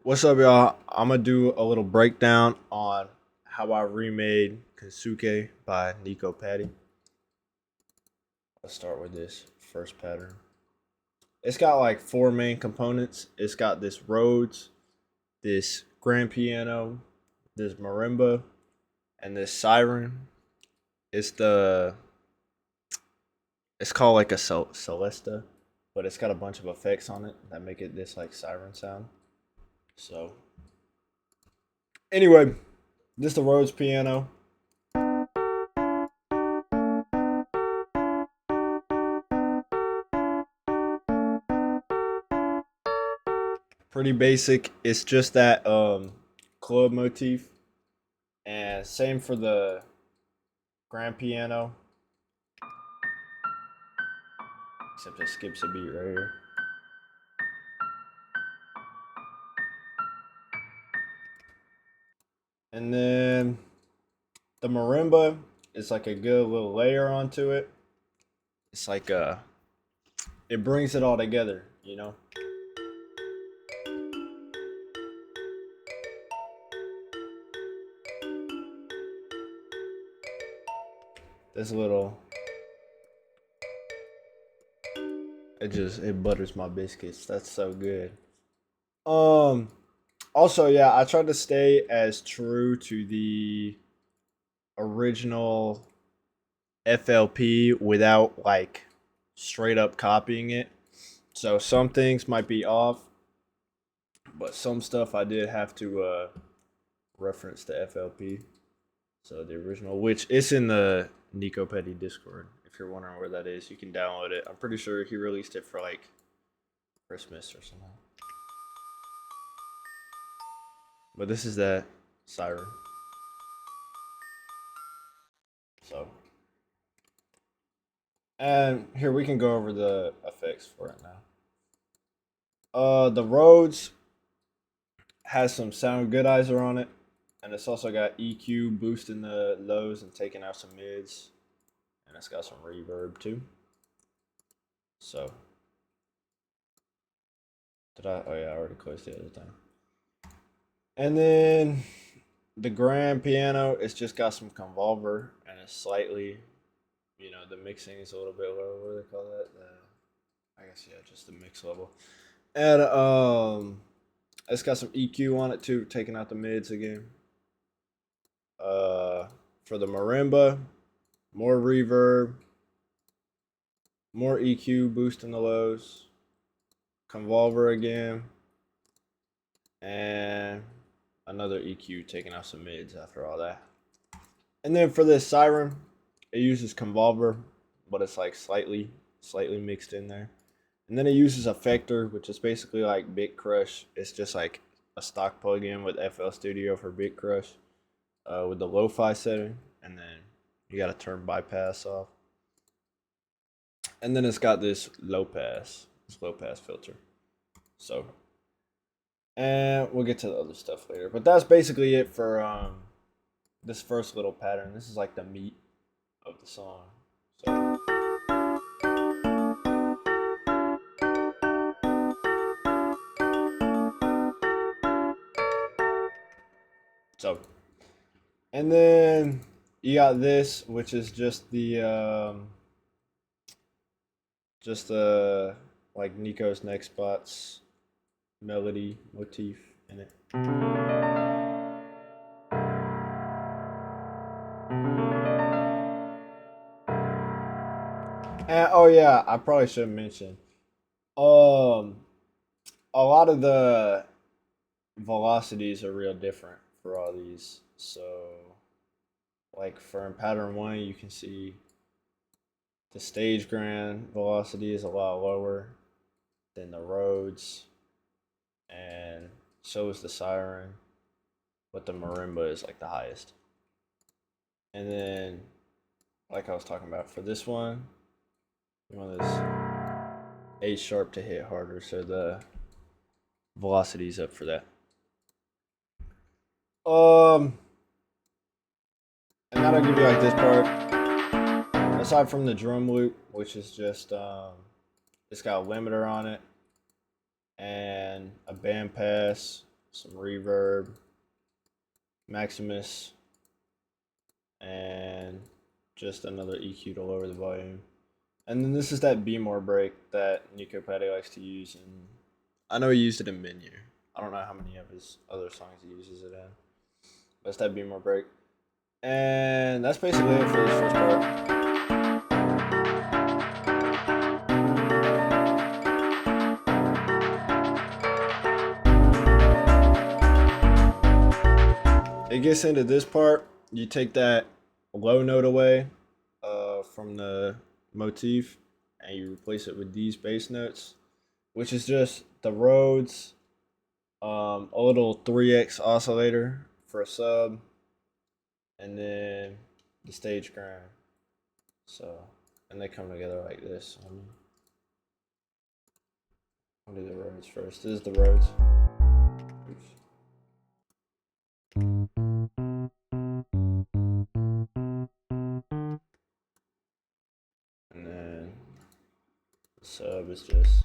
What's up, y'all? I'm gonna do a little breakdown on how I remade Kensuke by nicopatty. Let's start with this first pattern. It's got like four main components. It's got this Rhodes, this grand piano, this marimba, and this siren. It's the it's called like a celesta, but it's got a bunch of effects on it that make it this like siren sound. So anyway, this is the Rhodes piano. Pretty basic. It's just that club motif, and same for the grand piano, except it skips a beat right here. And then the marimba is like a good little layer onto it. It's like it brings it all together, you know. This little, it butters my biscuits. That's so good. Um, Also, yeah, I tried to stay as true to the original FLP without like straight up copying it. So some things might be off, but some stuff I did have to reference the FLP. So the original, which is in the nicopatty Discord. If you're wondering where that is, you can download it. I'm pretty sure he released it for like Christmas or something. But this is that siren. So, and here we can go over the effects for it now. The Rhodes has some sound goodizer on it, and it's also got EQ boosting the lows and taking out some mids, and it's got some reverb too. So, did I? Oh yeah, I already closed the other thing. And then the grand piano, it's just got some convolver, and it's slightly, the mixing is a little bit lower. What do they call that? I guess yeah, just the mix level. And it's got some EQ on it too, taking out the mids again. For the marimba, more reverb, more EQ boosting the lows, convolver again, and another EQ taking out some mids after all that. And then for this siren, it uses convolver, but it's like slightly mixed in there. And then it uses effector, which is basically like Bit Crush. It's just like a stock plugin with FL Studio for Bit Crush, with the lo-fi setting, and then you got to turn bypass off. And then it's got this low pass filter. So, and we'll get to the other stuff later. But that's basically it for this first little pattern. This is like the meat of the song. So. So, and then you got this, which is just the like Nico's next spot's melody motif in it. And oh yeah, I probably should mention. Um, a lot of the velocities are real different for all these. So, like for in pattern one, you can see the stage grand velocity is a lot lower than the Rhodes, and so is the siren, but the marimba is like the highest. And then, like I was talking about for this one, you want this A sharp to hit harder, so the velocity is up for that. And that'll give you like this part. Aside from the drum loop, which is just it's got a limiter on it and a band pass some reverb, Maximus, and just another EQ to lower the volume. And then this is that Be More break that nicopatty likes to use, and I know he used it in Menu. I don't know how many of his other songs he uses it in, but it's that Be More break. And that's basically it for this first part. It gets into this part. You take that low note away from the motif, and you replace it with these bass notes, which is just the Rhodes, a little 3x oscillator for a sub, and then the stage grind. So, and they come together like this. I'll do the Rhodes first. This is the Rhodes. Oops. And then the sub is just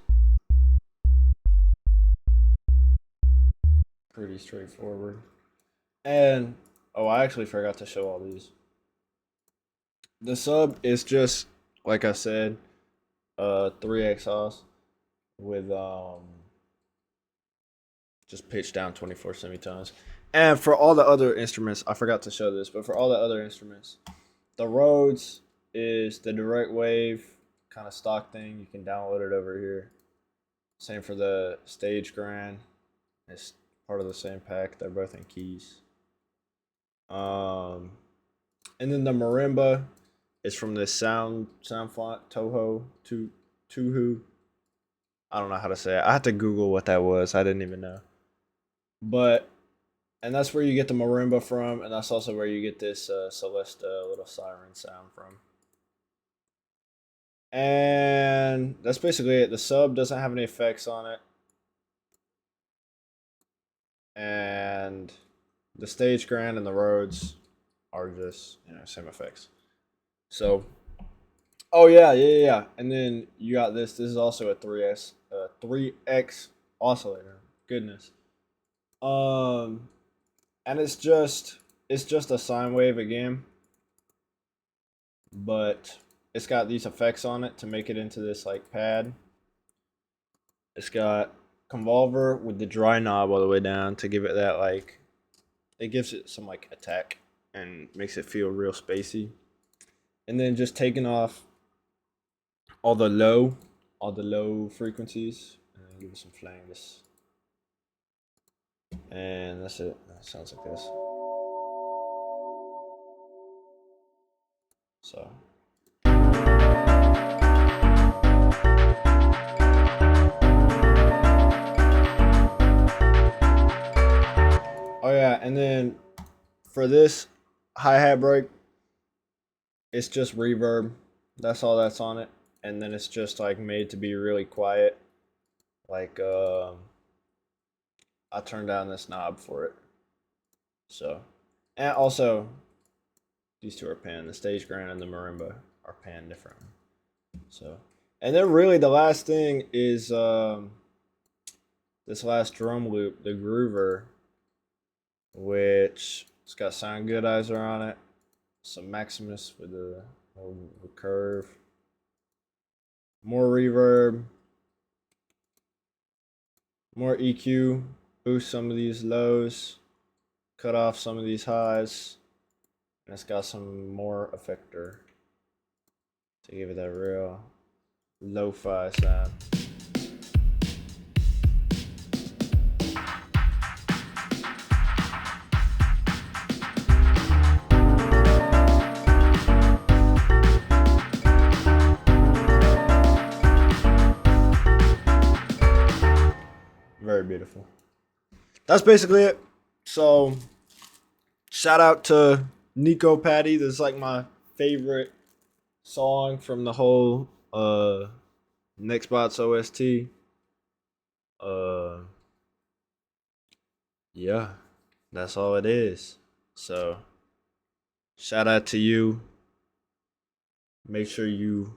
pretty straightforward. And oh, I actually forgot to show all these. The sub is just like I said, 3x os with just pitch down 24 semitones. And for all the other instruments, I forgot to show this, but for all the other instruments, the Rhodes is the direct wave kind of stock thing. You can download it over here. Same for the stage grind. It's part of the same pack. They're both in keys. And then the marimba is from this sound font Tuhu. I don't know how to say it. I had to Google what that was. I didn't even know. But and that's where you get the marimba from, and that's also where you get this Celesta little siren sound from. And that's basically it. The sub doesn't have any effects on it. And the stage grind and the Rhodes are just, same effects. So, oh yeah. And then you got this. This is also a 3x oscillator. Goodness. And it's just a sine wave again, but it's got these effects on it to make it into this like pad. It's got convolver with the dry knob all the way down to give it that like, it gives it some like attack and makes it feel real spacey. And then just taking off all the low frequencies and give it some flanges. And that's it. That sounds like this. So. Oh yeah, and then for this hi-hat break, it's just reverb. That's all that's on it. And then it's just like made to be really quiet. Like I turned down this knob for it. So, and also these two are panned. The stage grind and the marimba are panned differently. So, and then really the last thing is this last drum loop, the groover, which it's got sound goodizer on it, some Maximus with a curve, more reverb, more EQ, boost some of these lows, cut off some of these highs, and it's got some more effector to give it that real lo-fi sound. Very beautiful. That's basically it. So, shout out to nicopatty. This is like my favorite song from the whole Nextbots OST. Yeah, that's all it is. So, shout out to you. Make sure you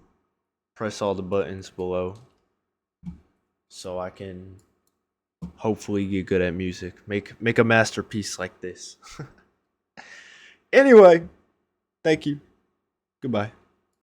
press all the buttons below so I can hopefully get good at music. Make a masterpiece like this. Anyway, thank you. Goodbye.